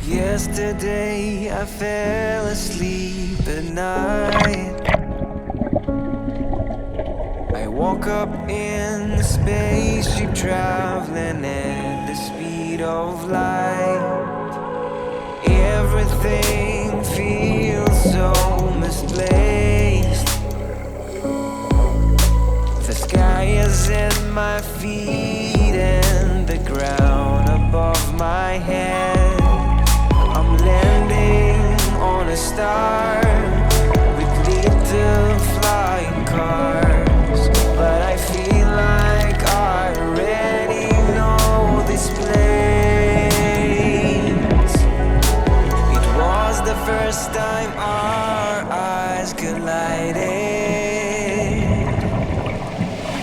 Yesterday I fell asleep at night. I woke up in a spaceship traveling at the speed of light. Everything feels so misplaced. The sky is at my feet and the ground above my head. I'm landing on a star with little flying cars, but I feel like I already know this place. It was the first time our eyes collided.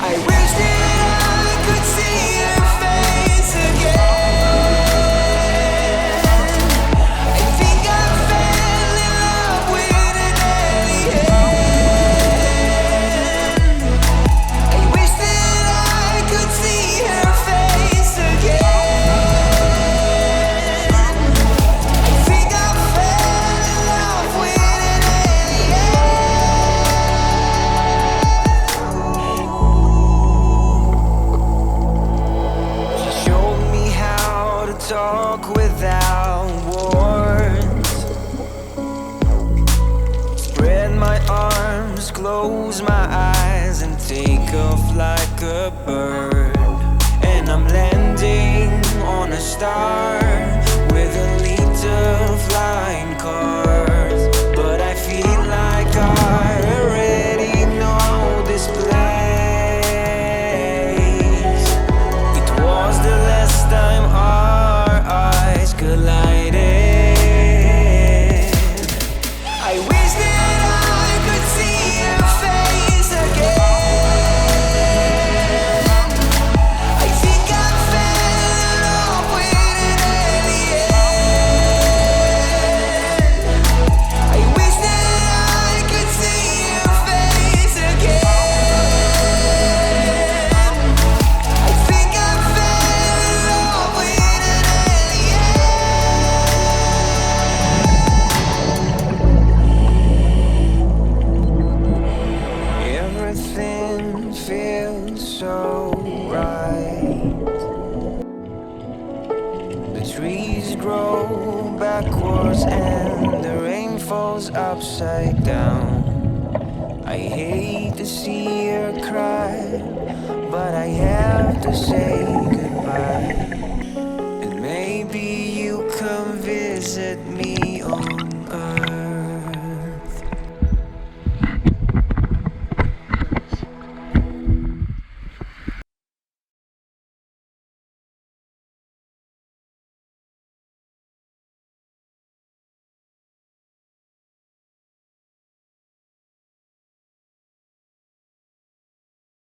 I wish that I could see her face again. I think I fell in love with an alien. I wish that I could see her face again. I think I fell in love with an alien. She showed me how to talk without words. Spread my arms, close my eyes, and take off like a bird. And I'm landing on a star with a little flying cars, but I feel like I already know this place. It was the last time our eyes collided. I wish that I could see her face again. I think I fell in love with an alien. I wish that I could see her face again. I think I fell in love with an alien. Everything feels so right. The trees grow backwards and the rain falls upside down. I hate to see her cry, but I have to say goodbye. And maybe you come visit me